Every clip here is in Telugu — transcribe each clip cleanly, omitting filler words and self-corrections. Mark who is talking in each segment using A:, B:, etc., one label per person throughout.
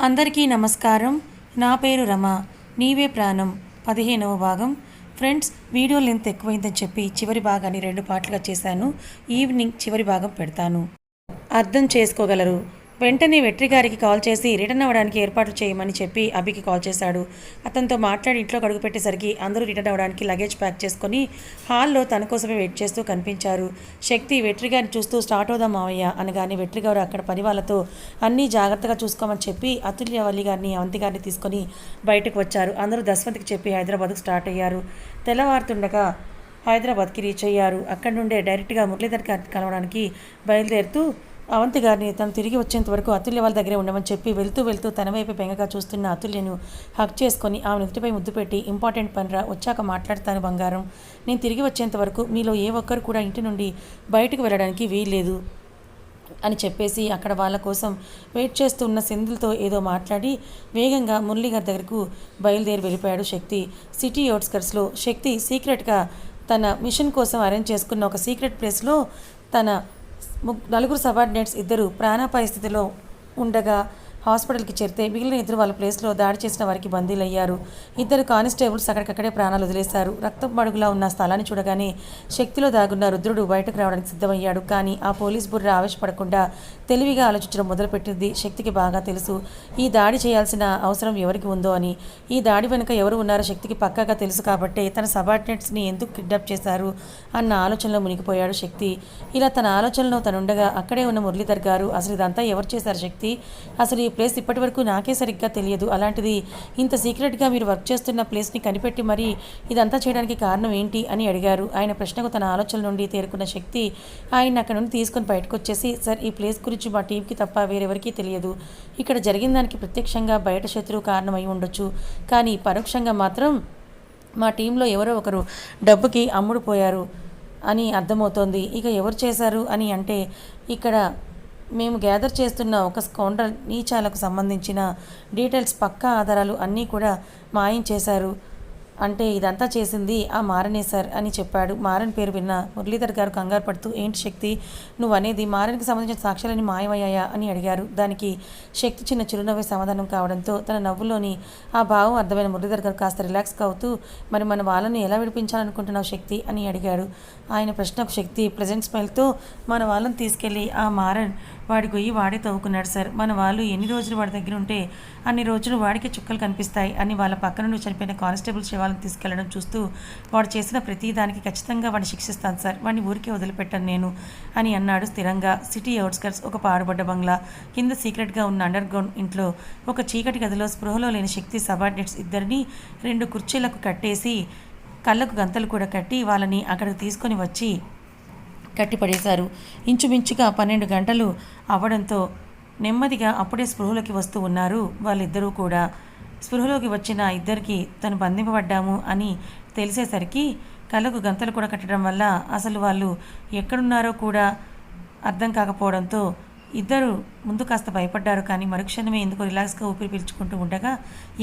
A: అందరికీ నమస్కారం. నా పేరు రమ. నీవే ప్రాణం 15వ భాగం. ఫ్రెండ్స్, వీడియో లెంత్ ఎక్కువైందని చెప్పి చివరి భాగాన్ని 2 పార్ట్లుగా చేశాను. ఈవినింగ్ చివరి భాగం పెడతాను. అర్థం చేసుకోగలరు. వెంటనే వెట్రి గారికి కాల్ చేసి రిటర్న్ అవ్వడానికి ఏర్పాట్లు చేయమని చెప్పి అభికి కాల్ చేశాడు. అతనితో మాట్లాడి ఇంట్లోకి అడుగుపెట్టేసరికి అందరూ రిటర్న్ అవ్వడానికి లగేజ్ ప్యాక్ చేసుకొని హాల్లో తన కోసమే వెయిట్ చేస్తూ కనిపించారు. శక్తి వెట్రి గారిని చూస్తూ స్టార్ట్ అవుదాం మావయ్య అనగానే వెట్రి గారు అక్కడ పని వాళ్ళతో అన్నీ జాగ్రత్తగా చూసుకోమని చెప్పి అతుల్యవల్లి గారిని అవంతి గారిని తీసుకొని బయటకు వచ్చారు. అందరూ దశవంతికి చెప్పి హైదరాబాద్కు స్టార్ట్ అయ్యారు. తెల్లవారుతుండగా హైదరాబాద్కి రీచ్ అయ్యారు. అక్కడి నుండే డైరెక్ట్గా మురళీధర్ గారిని కలవడానికి బయలుదేరుతూ అవంతి గారిని తను తిరిగి వచ్చేంత వరకు అతుల్య వాళ్ళ దగ్గరే ఉండమని చెప్పి వెళ్తూ తన వైపు బెంగగా చూస్తున్న అతుల్యను హక్ చేసుకొని ఆమె నుదుటిపై ముద్దు పెట్టి ఇంపార్టెంట్ పనిరా, వచ్చాక మాట్లాడతాను బంగారం. నేను తిరిగి వచ్చేంత వరకు మీలో ఏ ఒక్కరు కూడా ఇంటి నుండి బయటకు వెళ్ళడానికి వీల్లేదు అని చెప్పేసి అక్కడ వాళ్ళ కోసం వెయిట్ చేస్తున్న సింధులతో ఏదో మాట్లాడి వేగంగా మురళి గారి దగ్గరకు బయలుదేరి వెళ్ళిపోయాడు శక్తి. సిటీ అవుట్స్కర్ట్స్లో శక్తి సీక్రెట్గా తన మిషన్ కోసం అరేంజ్ చేసుకున్న ఒక సీక్రెట్ ప్లేస్లో తన నలుగురు సబార్డినేట్స్ ఇద్దరు ప్రాణాపాయ స్థితిలో ఉండగా హాస్పిటల్కి చేరితే మిగిలిన ఇద్దరు వాళ్ళ ప్లేస్లో దాడి చేసిన వారికి బందీలయ్యారు. ఇద్దరు కానిస్టేబుల్స్ అక్కడికక్కడే ప్రాణాలు వదిలేశారు. రక్తం మడుగులా ఉన్న స్థలాన్ని చూడగానే శక్తిలో దాగున్న రుద్రుడు బయటకు రావడానికి సిద్ధమయ్యాడు. కానీ ఆ పోలీస్ బుర్ర ఆవేశపడకుండా తెలివిగా ఆలోచించడం మొదలుపెట్టింది. శక్తికి బాగా తెలుసు ఈ దాడి చేయాల్సిన అవసరం ఎవరికి ఉందో అని. ఈ దాడి వెనుక ఎవరు ఉన్నారో శక్తికి పక్కాగా తెలుసు కాబట్టే తన సబార్డినేట్స్ని ఎందుకు కిడ్నాప్ చేశారు అన్న ఆలోచనలో మునిగిపోయాడు శక్తి. ఇలా తన ఆలోచనలో తనుండగా అక్కడే ఉన్న మురళీధర్ గారు అసలు ఇదంతా ఎవరు చేశారు శక్తి, అసలు ఈ ప్లేస్ ఇప్పటి వరకు నాకే సరిగ్గా తెలియదు, అలాంటిది ఇంత సీక్రెట్గా మీరు వర్క్ చేస్తున్న ప్లేస్ని కనిపెట్టి మరి ఇదంతా చేయడానికి కారణం ఏంటి అని అడిగారు. ఆయన ప్రశ్నకు తన ఆలోచన నుండి తేరుకున్న శక్తి ఆయన అక్కడ నుండి తీసుకొని బయటకు వచ్చేసి, సార్ ఈ ప్లేస్ గురించి మా టీంకి తప్ప వేరెవరికీ తెలియదు. ఇక్కడ జరిగిన దానికి ప్రత్యక్షంగా బయట శత్రువు కారణమై ఉండొచ్చు, కానీ పరోక్షంగా మాత్రం మా టీంలో ఎవరో ఒకరు డబ్బుకి అమ్ముడుపోయారు అని అర్థమవుతోంది. ఇక ఎవరు చేశారు అని అంటే ఇక్కడ మేము గ్యాదర్ చేస్తున్న ఒక స్కౌండర్ నీచాలకు సంబంధించిన డీటెయిల్స్ పక్కా ఆధారాలు అన్నీ కూడా మాయం చేశారు. అంటే ఇదంతా చేసింది ఆ మారనే సార్ అని చెప్పాడు. మారన్ పేరు విన్న మురళీధర్ గారు కంగారు పడుతూ, ఏంటి శక్తి నువ్వు అనేది, మారన్కి సంబంధించిన సాక్ష్యాలని మాయమయ్యాయా అని అడిగారు. దానికి శక్తి చిన్న చిరునవ్వే సమాధానం కావడంతో తన నవ్వులోని ఆ భావం అర్థమైన మురళీధర్ గారు కాస్త రిలాక్స్గా అవుతూ, మరి మన వాళ్ళని ఎలా విడిపించాలనుకుంటున్నావు శక్తి అని అడిగాడు. ఆయన ప్రశ్నకు శక్తి ప్లెజెంట్ స్మైల్తో, మన వాళ్ళని తీసుకెళ్ళి ఆ మారన్ వాడి గొయ్యి వాడే తవ్వుకున్నాడు సార్. మన వాళ్ళు ఎన్ని రోజులు వాడి దగ్గర ఉంటే అన్ని రోజులు వాడికి చుక్కలు కనిపిస్తాయి అని వాళ్ళ పక్క నుండి చనిపోయిన కానిస్టేబుల్ శవాలను తీసుకెళ్లడం చూస్తూ, వాడు చేసిన ప్రతి దానికి ఖచ్చితంగా వాడిని శిక్షిస్తాను సార్, వాడిని ఊరికే వదిలిపెట్టాను నేను అని అన్నాడు స్థిరంగా. సిటీ అవుట్స్కర్ట్స్ ఒక పాడుబడ్డ బంగ్లా కింద సీక్రెట్గా ఉన్న అండర్ గ్రౌండ్ ఇంట్లో ఒక చీకటి గదిలో స్పృహలో లేని శక్తి సబార్డినేట్స్ ఇద్దరిని 2 కుర్చీలకు కట్టేసి కళ్ళకు గంతలు కూడా కట్టి వాళ్ళని అక్కడికి తీసుకొని వచ్చి కట్టిపడేశారు. ఇంచుమించుగా 12 గంటలు అవ్వడంతో నెమ్మదిగా అప్పుడే స్పృహలోకి వస్తూ ఉన్నారు వాళ్ళిద్దరూ కూడా. స్పృహలోకి వచ్చిన ఇద్దరికి తను బంధింపబడ్డాము అని తెలిసేసరికి కళ్ళకు గంతలు కూడా కట్టడం వల్ల అసలు వాళ్ళు ఎక్కడున్నారో కూడా అర్థం కాకపోవడంతో ఇద్దరు ముందు కాస్త భయపడ్డారు. కానీ మరుక్షణమే ఎందుకో రిలాక్స్గా ఊపిరి పీల్చుకుంటూ ఉండగా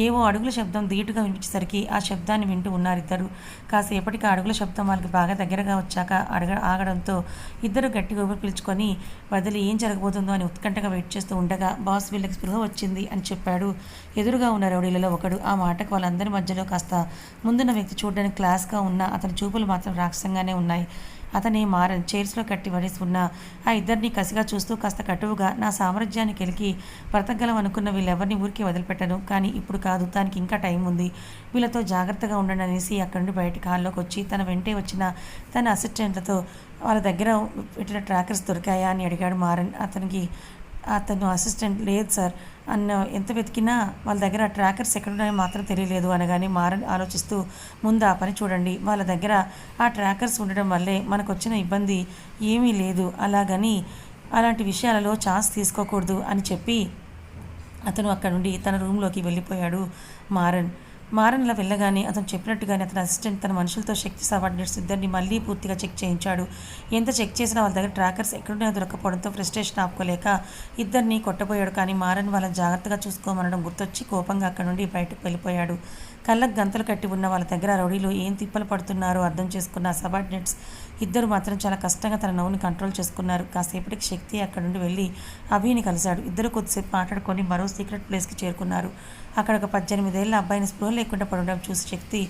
A: ఏవో అడుగుల శబ్దం ధీటుగా వినిపించేసరికి ఆ శబ్దాన్ని వింటూ ఉన్నారు ఇద్దరు. కాసేపటికి అడుగుల శబ్దం వాళ్ళకి బాగా దగ్గరగా వచ్చాక ఆగడంతో ఇద్దరు గట్టిగా ఊపిరి పీల్చుకొని వదిలి ఏం జరగబోతుందో అని ఉత్కంఠగా వెయిట్ చేస్తూ ఉండగా, బాస్ వీళ్ళకి స్పృహ వచ్చింది అని చెప్పాడు ఎదురుగా ఉన్న రౌడీలలో ఒకడు. ఆ మాటకు వాళ్ళందరి మధ్యలో కాస్త ముందున్న వ్యక్తి చూడడానికి క్లాస్గా ఉన్న అతని చూపులు మాత్రం రాక్షసంగానే ఉన్నాయి. అతనే మారన్. చైర్స్లో కట్టి వడేసి ఉన్న ఆ ఇద్దరిని కసిగా చూస్తూ కాస్త కటువుగా, నా సామ్రాజ్యాన్ని కెలికి బ్రతకగలం అనుకున్న వీళ్ళెవరిని ఊరికి వదిలిపెట్టను, కానీ ఇప్పుడు కాదు, దానికి ఇంకా టైం ఉంది, వీళ్ళతో జాగ్రత్తగా ఉండండి అనేసి అక్కడి నుండి బయటకు హాల్లోకి వచ్చి తన వెంటే వచ్చిన తన అసిస్టెంట్లతో వాళ్ళ దగ్గర పెట్టిన ట్రాకర్స్ దొరికాయా అని అడిగాడు మారన్. అతను అసిస్టెంట్, లేదు సార్ అన్న ఎంత వెతికినా వాళ్ళ దగ్గర ట్రాకర్స్ ఎక్కడున్నాయో మాత్రం తెలియలేదు అనగానే మారన్ ఆలోచిస్తూ, ముందు ఆ పని చూడండి, వాళ్ళ దగ్గర ఆ ట్రాకర్స్ ఉండడం వల్లే మనకు వచ్చిన ఇబ్బంది ఏమీ లేదు, అలాగని అలాంటి విషయాలలో ఛాన్స్ తీసుకోకూడదు అని చెప్పి అతను అక్కడ నుండి తన రూమ్లోకి వెళ్ళిపోయాడు మారన్లా వెళ్ళగానే అతను చెప్పినట్టుగానే అతని అసిస్టెంట్ తన మనుషులతో శక్తి సబార్డినేట్స్ ఇద్దరిని మళ్ళీ పూర్తిగా చెక్ చేయించాడు. ఎంత చెక్ చేసినా వాళ్ళ దగ్గర ట్రాకర్స్ ఎక్కడున్నాయో దొరకపోవడంతో ఫ్రస్ట్రేషన్ ఆపుకోలేక ఇద్దరిని కొట్టబోయాడు. కానీ మారన్ వాళ్ళని జాగ్రత్తగా చూసుకోమనడం గుర్తొచ్చి కోపంగా అక్కడ నుండి బయటకు వెళ్ళిపోయాడు. కళ్ళకు గంతలు కట్టి ఉన్న వాళ్ళ దగ్గర రౌడీలు ఏం తిప్పలు పడుతున్నారో అర్థం చేసుకున్న సబార్డినేట్స్ ఇద్దరు మాత్రం చాలా కష్టంగా తన నవ్వుని కంట్రోల్ చేసుకున్నారు. కాసేపటికి శక్తి అక్కడ నుండి వెళ్ళి అభిని కలిశాడు. ఇద్దరు కొద్దిసేపు మాట్లాడుకొని మరో సీక్రెట్ ప్లేస్కి చేరుకున్నారు. అక్కడ ఒక 18 ఏళ్ల అబ్బాయిని స్పృహ లేకుండా పడడం చూసి శక్తి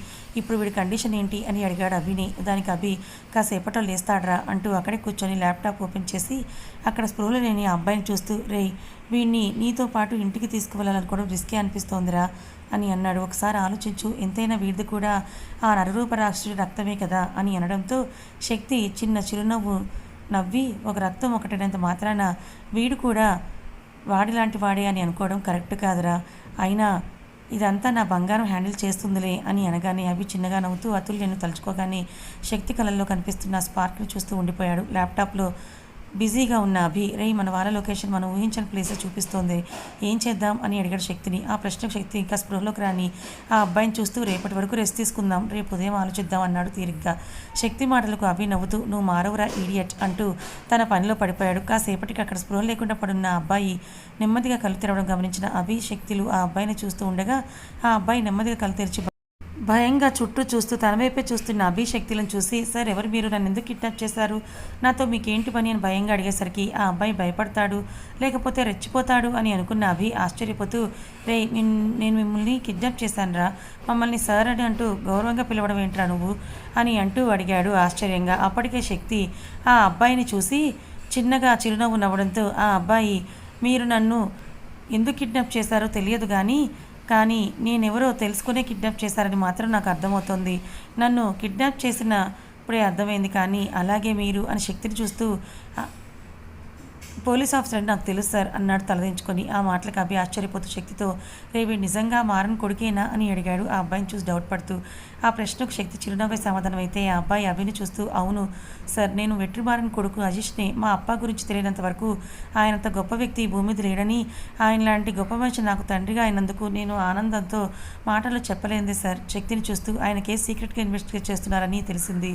A: ఇప్పుడు వీడి కండిషన్ ఏంటి అని అడిగాడు అభిని. దానికి అభి కాసేపట్లో లేస్తాడరా అంటూ అక్కడే కూర్చొని ల్యాప్టాప్ ఓపెన్ చేసి అక్కడ స్పృహలో లేని ఆ అబ్బాయిని చూస్తూ రేయ్ వీడిని నీతో పాటు ఇంటికి తీసుకువెళ్ళాలనుకోవడం రిస్కే అనిపిస్తోందిరా అని అన్నాడు. ఒకసారి ఆలోచించు, ఎంతైనా వీడిది కూడా ఆ నరరూప రాక్షసుడి రక్తమే కదా అని అనడంతో శక్తి చిన్న చిరునవ్వు నవ్వి ఒక రక్తం ఒకటైనంత మాత్రాన వీడు కూడా వాడిలాంటి వాడే అని అనుకోవడం కరెక్ట్ కాదురా, అయినా ఇదంతా నా బంగారం హ్యాండిల్ చేస్తుందిలే అని అనగానే అవి చిన్నగా నవ్వుతూ అతుల్యను తలుచుకోగానే శక్తి కళల్లో కనిపిస్తున్న స్పార్క్ని చూస్తూ ఉండిపోయాడు. ల్యాప్టాప్లో బిజీగా ఉన్న అభి రే మన వాళ్ళ లొకేషన్ మనం ఊహించిన ప్లేసే చూపిస్తోంది, ఏం చేద్దాం అని అడిగాడు శక్తిని. ఆ ప్రశ్నకు శక్తి ఇంకా స్పృహలోకి రాని ఆ అబ్బాయిని చూస్తూ రేపటి వరకు రెస్ట్ తీసుకుందాం, రేపు ఉదయం ఆలోచిద్దాం అన్నాడు తీరిగ్గా. శక్తి మాటలకు అభి నవ్వుతూ నువ్వు మారవురా ఈడియట్ అంటూ తన పనిలో పడిపోయాడు. కాసేపటికి అక్కడ స్పృహ లేకుండా పడున్న అబ్బాయి నెమ్మదిగా కళ్ళు తెరవడం గమనించిన అభి శక్తులు ఆ అబ్బాయిని చూస్తూ ఉండగా ఆ అబ్బాయి నెమ్మదిగా కళ్ళు తెరిచి భయంగా చుట్టూ చూస్తూ తన వైపే చూస్తున్న అభిశక్తులను చూసి సార్ ఎవరు మీరు, నన్ను ఎందుకు కిడ్నాప్ చేశారు, నాతో మీకేంటి పని అని భయంగా అడిగేసరికి ఆ అబ్బాయి భయపడతాడు లేకపోతే రెచ్చిపోతాడు అని అనుకున్న అభి ఆశ్చర్యపోతూ రే నేను మిమ్మల్ని కిడ్నాప్ చేశానురా, మమ్మల్ని సార్ అని అంటూ గౌరవంగా పిలవడం ఏంట్రా నువ్వు అని అంటూ అడిగాడు ఆశ్చర్యంగా. అప్పటికే శక్తి ఆ అబ్బాయిని చూసి చిన్నగా చిరునవ్వు నవ్వడంతో ఆ అబ్బాయి మీరు నన్ను ఎందుకు కిడ్నాప్ చేశారో తెలియదు కానీ నేనెవరో తెలుసుకునే కిడ్నాప్ చేశారని మాత్రం నాకు అర్థమవుతుంది, నన్ను కిడ్నాప్ చేసినప్పుడే అర్థమైంది కానీ అలాగే మీరు అని శక్తిని చూస్తూ పోలీస్ ఆఫీసర్ నాకు తెలుసు సార్ అన్నాడు తలదించుకొని. ఆ మాటలకు అభి ఆశ్చర్యపోతూ శక్తితో రేవి నిజంగా మారన్ కొడుకేనా అని అడిగాడు ఆ అబ్బాయిని చూసి డౌట్ పడుతూ. ఆ ప్రశ్నకు శక్తి చిరునవ్వే సమాధానం అయితే ఆ అబ్బాయి అభిని చూస్తూ అవును సార్, నేను వెట్రిమారన్ కొడుకు అజీష్నే, మా అప్ప గురించి తెలియనంత వరకు ఆయనంత గొప్ప వ్యక్తి ఈ భూమి మీద లేడని, ఆయన లాంటి గొప్ప మనిషి నాకు తండ్రిగా అయినందుకు నేను ఆనందంతో మాటలు చెప్పలేంది సార్. శక్తిని చూస్తూ ఆయన కేసు సీక్రెట్గా ఇన్వెస్టిగేట్ చేస్తున్నారని తెలిసింది,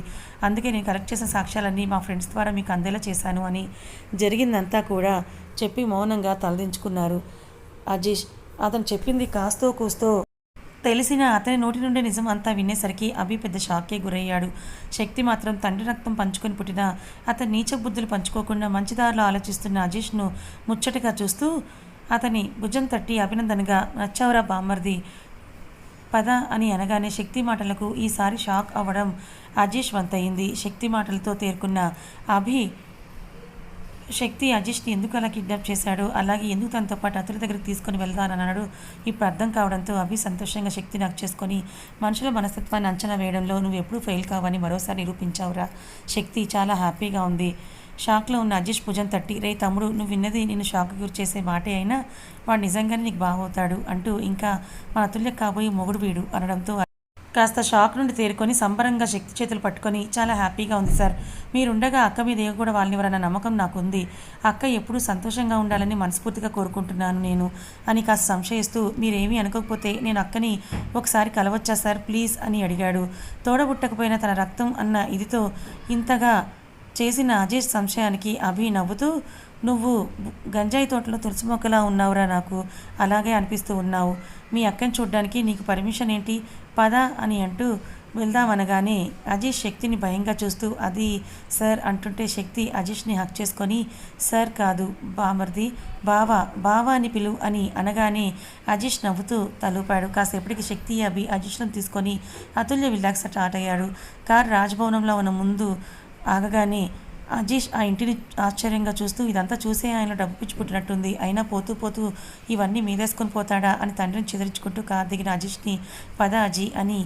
A: అందుకే నేను కలెక్ట్ చేసిన సాక్ష్యాలన్నీ మా ఫ్రెండ్స్ ద్వారా మీకు అందేలా చేశాను అని జరిగిందంతా కూడా చెప్పి మౌనంగా తలదించుకున్నారు అజీష్. అతను చెప్పింది కాస్తో కూస్తో తెలిసిన అతని నోటి నుండి నిజం అంతా వినేసరికి అభి పెద్ద షాక్కే గురయ్యాడు. శక్తి మాత్రం తండ్రి రక్తం పంచుకొని పుట్టిన అతని నీచ బుద్ధులు పంచుకోకుండా మంచిదారిలో ఆలోచిస్తున్న అజీష్ను ముచ్చటగా చూస్తూ అతని భుజం తట్టి అభినందనగా నచ్చావురా బామ్మర్ది పద అని అనగానే శక్తి మాటలకు ఈసారి షాక్ అవ్వడం అజీష్ వంతయింది. శక్తి మాటలతో తేరుకున్న అభి శక్తి అజీష్ని ఎందుకు అలా కిడ్నాప్ చేశాడు, అలాగే ఎందుకు తనతో పాటు అతని దగ్గరికి తీసుకొని వెళ్తానన్నాడు ఇప్పుడు అర్థం కావడంతో అభి సంతోషంగా శక్తిని హక్ చేసుకొని మనుషుల మనస్తత్వాన్ని అంచనా వేయడంలో నువ్వు ఎప్పుడూ ఫెయిల్ కావని మరోసారి నిరూపించావురా. శక్తి చాలా హ్యాపీగా ఉంది. షాక్లో ఉన్న అజీష్ భుజం తట్టి రే తమ్ముడు, నువ్వు విన్నది నేను షాక్ గురి చేసే మాటే అయినా వాడు నిజంగానే నీకు బాగవుతాడు అంటూ ఇంకా మన అతుల్య కాబోయే మొగుడు వీడు అనడంతో కాస్త షాక్ నుండి తేరుకొని సంబరంగా శక్తి చేతులు పట్టుకొని చాలా హ్యాపీగా ఉంది సార్, మీరుండగా అక్క మీద ఏం కూడా వాళ్ళనివరన్న నమ్మకం నాకుంది, అక్క ఎప్పుడూ సంతోషంగా ఉండాలని మనస్ఫూర్తిగా కోరుకుంటున్నాను నేను అని కాస్త సంశయిస్తూ మీరేమీ అనుకోకపోతే నేను అక్కని ఒకసారి కలవచ్చా సార్ ప్లీజ్ అని అడిగాడు. తోడబుట్టకపోయిన తన రక్తం అన్న ఇదితో ఇంతగా చేసిన అజీష్ సంశయానికి అభి నవ్వుతూ నువ్వు గంజాయి తోటలో తులసి మొక్కలా ఉన్నావురా, నాకు అలాగే అనిపిస్తూ ఉన్నావు, మీ అక్కని చూడ్డానికి నీకు పర్మిషన్ ఏంటి పద అని అంటూ వెళ్దామనగానే అజీష్ శక్తిని భయంగా చూస్తూ అది సార్ అంటుంటే శక్తి అజీష్ని హక్ చేసుకొని సార్ కాదు బామర్ది బావా అని పిలువు అని అనగానే అజీష్ నవ్వుతూ తలూపాడు. కాసేపటికి శక్తి అభి అజీష్ను తీసుకొని అతుల్య విల్లాకి స్టార్ట్ అయ్యాడు. కారు రాజ్భవనంలో ఉన్న ముందు ఆగగానే అజీష్ ఆ ఇంటిని ఆశ్చర్యంగా చూస్తూ ఇదంతా చూసే ఆయన డబ్బు పిచ్చి పుట్టినట్టుంది, అయినా పోతూ పోతూ ఇవన్నీ మీదేసుకొని పోతాడా అని తండ్రిని చెదిరించుకుంటూ కారు దిగిన అజీష్ని పద అజీ అని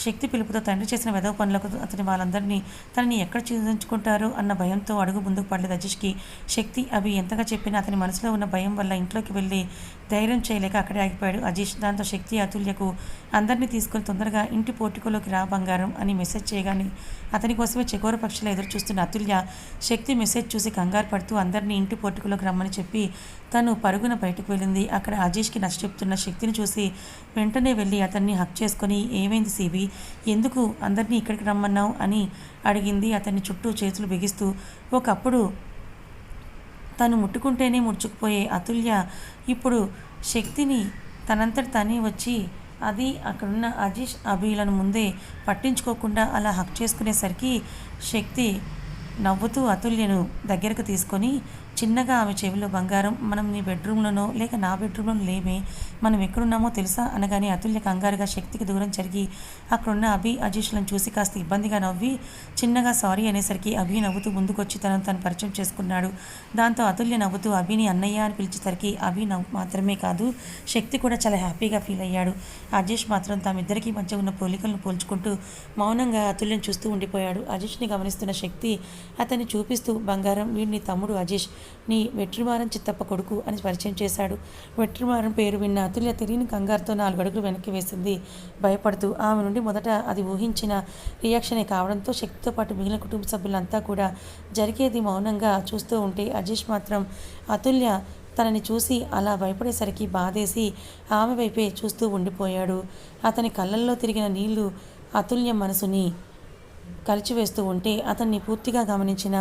A: శక్తి పిలుపుతో తండ్రి చేసిన వెధవ పనులకు అతని వాళ్ళందరినీ తనని ఎక్కడ చెదిరించుకుంటారు అన్న భయంతో అడుగు ముందుకు పడలేదు అజీష్కి. శక్తి అవి ఎంతగా చెప్పినా అతని మనసులో ఉన్న భయం వల్ల ఇంట్లోకి వెళ్ళి ధైర్యం చేయలేక అక్కడే ఆగిపోయాడు అజీష్. దాంతో శక్తి అతుల్యకు అందరినీ తీసుకొని తొందరగా ఇంటి పోర్టికోలోకి రా బంగారం అని మెసేజ్ చేయగానే అతని కోసమే చెకోర పక్షులు ఎదురు చూస్తున్న అతుల్య శక్తి మెసేజ్ చూసి కంగారు పడుతూ అందరినీ ఇంటి పోర్టికోలోకి రమ్మని చెప్పి తను పరుగున బయటకు వెళ్ళింది. అక్కడ అజీష్కి నచ్చ చెప్తున్న శక్తిని చూసి వెంటనే వెళ్ళి అతన్ని హక్ చేసుకొని ఏమైంది సివి, ఎందుకు అందరినీ ఇక్కడికి రమ్మన్నావు అని అడిగింది అతన్ని చుట్టూ చేతులు బిగిస్తూ. ఒకప్పుడు తను ముట్టుకుంటేనే ముడుచుకుపోయే అతుల్య ఇప్పుడు శక్తిని తనంతట తనే వచ్చి అది అక్కడున్న అజీష్ అభిలను ముందే పట్టించుకోకుండా అలా హక్ చేసుకునేసరికి శక్తి నవ్వుతూ అతుల్యను దగ్గరకు తీసుకొని చిన్నగా ఆమె చెవిలో, బంగారం, మనం నీ బెడ్రూమ్లోనో లేక నా బెడ్రూమ్లోనో లేమే, మనం ఎక్కడున్నామో తెలుసా అనగానే అతుల్య కంగారుగా శక్తికి దూరం జరిగి అక్కడున్న అభి అజీష్లను చూసి కాస్త ఇబ్బందిగా నవ్వి చిన్నగా సారీ అనేసరికి అభి నవ్వుతూ ముందుకొచ్చి తనను తను పరిచయం చేసుకున్నాడు. దాంతో అతుల్య నవ్వుతూ అభిని అన్నయ్య అని పిలిచేసరికి అభి మాత్రమే కాదు, శక్తి కూడా చాలా హ్యాపీగా ఫీల్ అయ్యాడు. అజీష్ మాత్రం తామిద్దరికీ మధ్య ఉన్న పోలికలను పోల్చుకుంటూ మౌనంగా అతుల్యను చూస్తూ ఉండిపోయాడు. అజీష్ని గమనిస్తున్న శక్తి అతన్ని చూపిస్తూ, బంగారం, వీడు నీ తమ్ముడు అజీష్, నీ వెట్రిమారం చిత్తప్ప కొడుకు అని పరిచయం చేశాడు. వెట్రిమారం పేరు విన్న అతుల్య తెలియని కంగారుతో 4 అడుగులు వెనక్కి వేసింది భయపడుతూ. ఆమె నుండి మొదట అది ఊహించిన రియాక్షనే కావడంతో శక్తితో పాటు మిగిలిన కుటుంబ సభ్యులంతా కూడా జరిగేది మౌనంగా చూస్తూ ఉంటే అజీష్ మాత్రం అతుల్య తనని చూసి అలా భయపడేసరికి బాధేసి ఆమె వైపే చూస్తూ ఉండిపోయాడు. అతని కళ్ళల్లో తిరిగిన నీళ్లు అతుల్య మనసుని కలిచివేస్తూ ఉంటే అతన్ని పూర్తిగా గమనించిన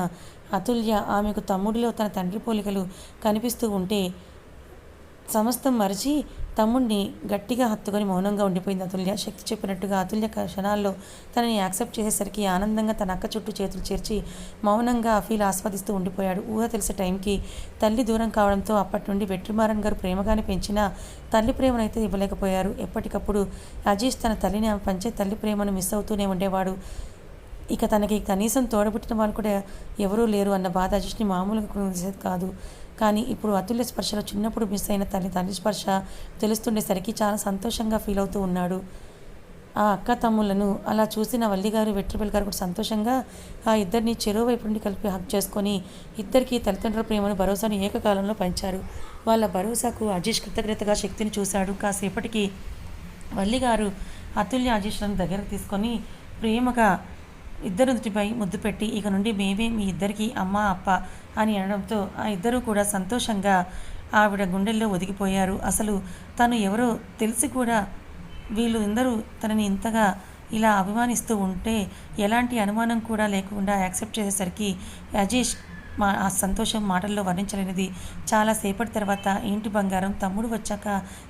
A: అతుల్య ఆమెకు తమ్ముడిలో తన తండ్రి పోలికలు కనిపిస్తూ ఉంటే సమస్తం మరిచి తమ్ముడిని గట్టిగా హత్తుకొని మౌనంగా ఉండిపోయింది అతుల్య. శక్తి చెప్పినట్టుగా అతుల్య క్షణాల్లో తనని యాక్సెప్ట్ చేసేసరికి ఆనందంగా తన అక్క చుట్టూ చేతులు చేర్చి మౌనంగా ఫీల్ ఆస్వాదిస్తూ ఉండిపోయాడు. ఊహ తెలిసే టైంకి తల్లి దూరం కావడంతో అప్పటి నుండి వెట్రిమారన్ గారు ప్రేమగానే పెంచినా తల్లి ప్రేమనైతే ఇవ్వలేకపోయారు. ఎప్పటికప్పుడు అజీష్ తన తల్లిని ఆమె పంచే తల్లి ప్రేమను మిస్ అవుతూనే ఉండేవాడు. ఇక తనకి కనీసం తోడబుట్టిన వాళ్ళు కూడా ఎవరూ లేరు అన్న బాధ అజీష్ని మామూలుగా కుదిసేది కాదు. కానీ ఇప్పుడు అతుల్య స్పర్శలో చిన్నప్పుడు మిస్ అయిన తల్లి స్పర్శ తెలుస్తుండేసరికి చాలా సంతోషంగా ఫీల్ అవుతూ ఉన్నాడు. ఆ అక్క తమ్ముళ్లను అలా చూసిన వల్లిగారు, వెట్రిపల్లి గారు కూడా సంతోషంగా ఆ ఇద్దరిని చెరోవైపు నుండి కలిపి హక్ చేసుకొని ఇద్దరికి తల్లిదండ్రుల ప్రేమను, భరోసాను ఏకకాలంలో పంచారు. వాళ్ళ భరోసాకు అజీష్ కృతజ్ఞతగా శక్తిని చూశాడు. కాసేపటికి వల్లిగారు అతుల్య అజీష్లను దగ్గరకు తీసుకొని ప్రేమగా ఇద్దరు నుదుటిపై ముద్దు పెట్టి, ఇక నుండి మేమే మీ ఇద్దరికి అమ్మ అప్ప అని అనడంతో ఆ ఇద్దరూ కూడా సంతోషంగా ఆవిడ గుండెల్లో ఒదిగిపోయారు. అసలు తను ఎవరో తెలిసి కూడా వీళ్ళు అందరూ తనని ఇంతగా ఇలా అభిమానిస్తూ ఉంటే ఎలాంటి అనుమానం కూడా లేకుండా యాక్సెప్ట్ చేసేసరికి అజీష్ ఆ సంతోషం మాటల్లో వర్ణించలేనిది. చాలాసేపటి తర్వాత, ఏంటి బంగారం, తమ్ముడు వచ్చాక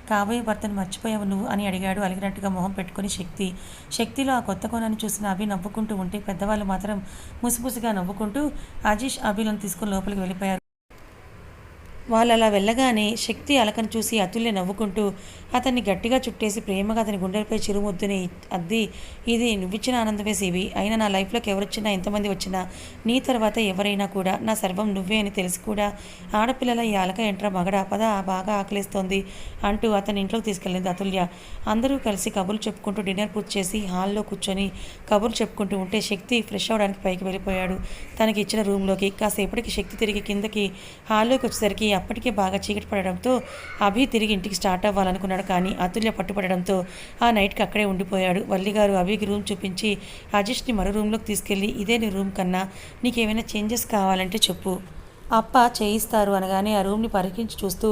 A: కాబోయే భర్తను మర్చిపోయావు నువ్వు అని అడిగాడు అలిగినట్టుగా మొహం పెట్టుకుని శక్తిలో ఆ కొత్త కోణాన్ని చూసిన అభి నవ్వుకుంటూ ఉంటే పెద్దవాళ్ళు మాత్రం ముసిముసిగా నవ్వుకుంటూ అజీష్ అభిలను తీసుకుని లోపలికి వెళ్ళిపోయారు. వాళ్ళు అలా వెళ్ళగానే శక్తి అలకను చూసి అతుల్య నవ్వుకుంటూ అతన్ని గట్టిగా చుట్టేసి ప్రేమగా అతని గుండెలపై చిరుముద్దుని అద్ది, ఇది నువ్విచ్చిన ఆనందమే సివి, అయినా నా లైఫ్లోకి ఎవరొచ్చినా ఎంతమంది వచ్చినా నీ తర్వాత ఎవరైనా కూడా నా సర్వం నువ్వే అని తెలిసి కూడా ఆడపిల్లల ఈ అలక ఎంట్రా మగడా, పద బాగా ఆకలిస్తోంది అంటూ అతని ఇంట్లోకి తీసుకెళ్ళింది అతుల్య. అందరూ కలిసి కబుర్లు చెప్పుకుంటూ డిన్నర్ పూర్తి చేసి హాల్లో కూర్చొని కబుర్లు చెప్పుకుంటూ ఉంటే శక్తి ఫ్రెష్ అవడానికి పైకి వెళ్ళిపోయాడు తనకి ఇచ్చిన రూమ్లోకి. కాసేపటికి శక్తి తిరిగి కిందకి హాల్లోకి వచ్చేసరికి అప్పటికే బాగా చీకటి పడడంతో అభి తిరిగి ఇంటికి స్టార్ట్ అవ్వాలనుకున్నాడు. కానీ అతుల్య పట్టుపడడంతో ఆ నైట్కి అక్కడే ఉండిపోయాడు. వల్లిగారు అభికి రూమ్ చూపించి అజీష్ని మరో రూమ్లోకి తీసుకెళ్ళి, ఇదే నీ రూమ్ కన్నా, నీకేమైనా చేంజెస్ కావాలంటే చెప్పు, అప్ప చేయిస్తారు అనగానే ఆ రూమ్ని పరికించి చూస్తూ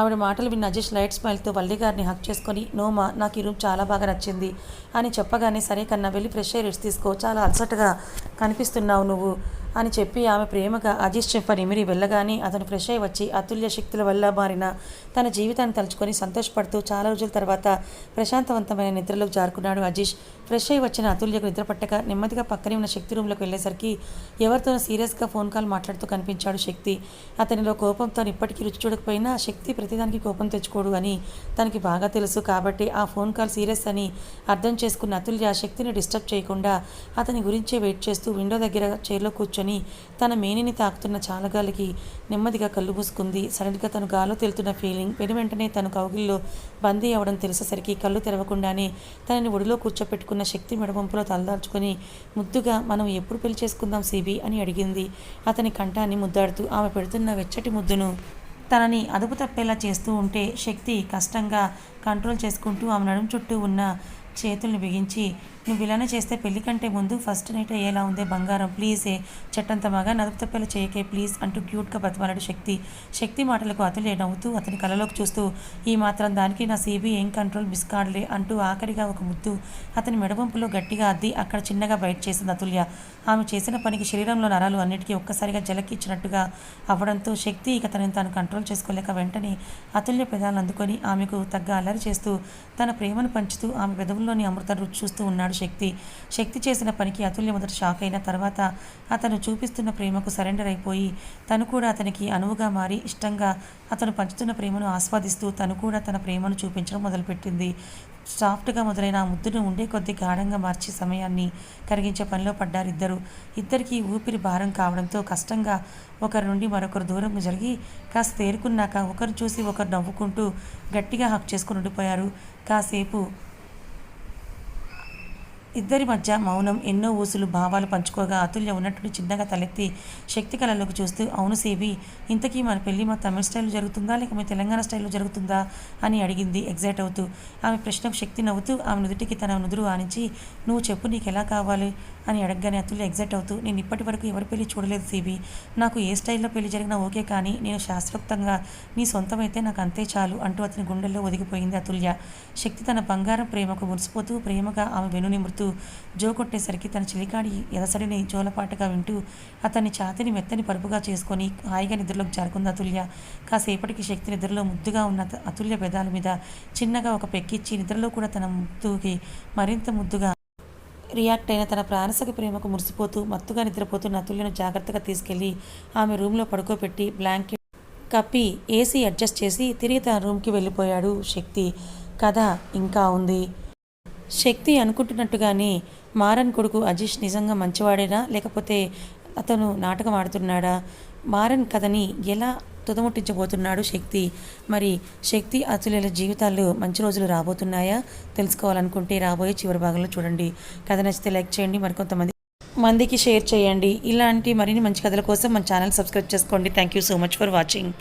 A: ఆవిడ మాటలు విన్న అజీష్ లైట్ స్మైల్తో వల్లిగారిని హక్ చేసుకొని, నోమా, నాకు ఈ రూమ్ చాలా బాగా నచ్చింది అని చెప్పగానే, సరే కన్నా వెళ్ళి ఫ్రెష్ ఎయిర్ తీసుకో, చాలా అలసటగా కనిపిస్తున్నావు నువ్వు అని చెప్పి ఆమె ప్రేమగా అజీష్ చెప్ప నిమిరి వెళ్ళగానే అతను ఫ్రెష్ అయి వచ్చి అతుల్య శక్తుల వల్ల మారిన తన జీవితాన్ని తలుచుకొని సంతోషపడుతూ చాలా రోజుల తర్వాత ప్రశాంతవంతమైన నిద్రలోకి జారుకున్నాడు అజీష్. ఫ్రెష్ అయి వచ్చిన అతుల్యకు నిద్ర పట్టక నెమ్మదిగా పక్కనే ఉన్న శక్తి రూమ్లోకి వెళ్ళేసరికి ఎవరితోనో సీరియస్గా ఫోన్ కాల్ మాట్లాడుతూ కనిపించాడు శక్తి. అతనిలో కోపంతో ఇప్పటికీ రుచి చూడకపోయినా శక్తి ప్రతిదానికి కోపం తెచ్చుకోడు అని తనకి బాగా తెలుసు. కాబట్టి ఆ ఫోన్ కాల్ సీరియస్ అని అర్థం చేసుకున్న అతుల్య శక్తిని డిస్టర్బ్ చేయకుండా అతని గురించే వెయిట్ చేస్తూ విండో దగ్గర చైర్లో కూర్చొని తన మేనిని తాకుతున్న చాలగాలికి నెమ్మదిగా కళ్ళు మూసుకుంది. సడన్గా తను గాల్లో తేలుతున్న ఫీలింగ్, వెంటనే తను కౌగిల్లో బందీ అవడం తెలిసేసరికి కళ్ళు తెరవకుండానే తనని ఒడిలో కూర్చోపెట్టుకున్న శక్తి మెడవంపులో తలదాల్చుకొని ముద్దుగా, మనం ఎప్పుడు పెళ్లి చేసుకుందాం సిబి అని అడిగింది అతని కంఠాన్ని ముద్దాడుతూ. ఆమె పెడుతున్న వెచ్చటి ముద్దును తనని అదుపు తప్పేలా చేస్తూ ఉంటే శక్తి కష్టంగా కంట్రోల్ చేసుకుంటూ ఆమె నడుము చుట్టూ ఉన్న చేతుల్ని బిగించి నువ్వు ఇలానే చేస్తే పెళ్లి కంటే ముందు ఫస్ట్ నైట్ అయ్యేలా ఉందే బంగారం, ప్లీజే, చట్టంత మగా నలుపు తప్పేలా చేయకే ప్లీజ్ అంటూ క్యూట్గా బతిమాలాడు శక్తి. శక్తి మాటలకు అతుల్య నవ్వుతూ అతని కళ్ళలోకి చూస్తూ, ఈ మాత్రం దానికి నా సీబీ ఏం కంట్రోల్ మిస్ కాడలే అంటూ ఆఖరిగా ఒక ముద్దు అతని మెడవంపులో గట్టిగా అద్ది అక్కడ చిన్నగా బయట చేసింది అతుల్య. ఆమె చేసిన పనికి శరీరంలో నరాలు అన్నిటికీ ఒక్కసారిగా జలకిచ్చినట్టుగా అవ్వడంతో శక్తి ఇక తనని తాను కంట్రోల్ చేసుకోలేక వెంటనే అతుల్య పెదాలను అందుకొని ఆమెకు తగ్గ అల్లరి చేస్తూ తన ప్రేమను పంచుతూ ఆమె పెదవుల్లోని అమృత రుచి చూస్తూ ఉన్నాడు శక్తి. శక్తి చేసిన పనికి అతుల్య మొదట షాక్ అయిన తర్వాత అతను చూపిస్తున్న ప్రేమకు సరెండర్ అయిపోయి తను కూడా అతనికి అనువుగా మారి ఇష్టంగా అతను పంచుతున్న ప్రేమను ఆస్వాదిస్తూ తను కూడా తన ప్రేమను చూపించడం మొదలుపెట్టింది. సాఫ్ట్గా మొదలైన ఆ ముద్దును ఉండే కొద్ది గాఢంగా మార్చి సమయాన్ని కరిగించే పనిలో పడ్డారు ఇద్దరు. ఇద్దరికీ ఊపిరి భారం కావడంతో కష్టంగా ఒకరి నుండి మరొకరు దూరం జరిగి కాస్త తేరుకున్నాక ఒకరు చూసి ఒకరు నవ్వుకుంటూ గట్టిగా హక్ చేసుకుని ఉండిపోయారు. కాసేపు ఇద్దరి మధ్య మౌనం, ఎన్నో ఊసులు, భావాలు పంచుకోగా అతుల్య ఉన్నట్టు చిన్నగా తలెత్తి శక్తి కళలోకి చూస్తూ, అవును సేవి, ఇంతకీ మన పెళ్ళి మా తమిళ స్టైల్లో జరుగుతుందా లేక మీ తెలంగాణ స్టైల్లో జరుగుతుందా అని అడిగింది ఎగ్జైట్ అవుతూ. ఆమె ప్రశ్నకు శక్తి నవ్వుతూ ఆమె నుదుటికి తన నుదురు ఆనించి, నువ్వు చెప్పు నీకు ఎలా కావాలి అని అడగగానే అతుల్య ఎగ్జైట్ అవుతూ, నేను ఇప్పటి వరకు ఎవరి పెళ్లి చూడలేదు సేవి, నాకు ఏ స్టైల్లో పెళ్లి జరిగినా ఓకే, కానీ నేను శాస్త్రోక్తంగా నీ సొంతమైతే నాకు అంతే చాలు అంటూ అతని గుండెల్లో ఒదిగిపోయింది అతుల్య. శక్తి తన బంగారం ప్రేమకు మురిసిపోతూ ప్రేమగా ఆమె వెనునిమురుతూ జోకొట్టేసరికి తన చిలికాడి ఎదసడిని జోలపాటగా వింటూ అతని ఛాతిని మెత్తని పరుపుగా చేసుకొని హాయిగా నిద్రలోకి జారుకుంది అతుల్య. కాసేపటికి శక్తి నిద్రలో ముద్దుగా ఉన్న అతుల్య పెదాల మీద చిన్నగా ఒక పెక్కిచ్చి నిద్రలో కూడా తన ముద్దుకి మరింత ముద్దుగా రియాక్ట్ అయిన తన ప్రాణసక ప్రేమకు మురిసిపోతూ మత్తుగా నిద్రపోతున్న అతుల్యను జాగ్రత్తగా తీసుకెళ్లి ఆమె రూమ్లో పడుకోబెట్టి బ్లాంకెట్ కప్పి ఏసీ అడ్జస్ట్ చేసి తిరిగి తన రూమ్కి వెళ్ళిపోయాడు శక్తి. కథ ఇంకా ఉంది. శక్తి అనుకుంటున్నట్టుగానే మారన్ కొడుకు అజీష్ నిజంగా మంచివాడేనా లేకపోతే అతను నాటకం ఆడుతున్నాడా? మారన్ కథని ఎలా తుదముట్టించబోతున్నాడు శక్తి? మరి శక్తి అతుల్యల జీవితాల్లో మంచి రోజులు రాబోతున్నాయా? తెలుసుకోవాలనుకుంటే రాబోయే చివరి భాగంలో చూడండి. కథ నచ్చితే లైక్ చేయండి, మరికొంతమందికి షేర్ చేయండి. ఇలాంటి మరిన్ని మంచి కథల కోసం మన ఛానల్ సబ్స్క్రైబ్ చేసుకోండి. Thank you so much for watching.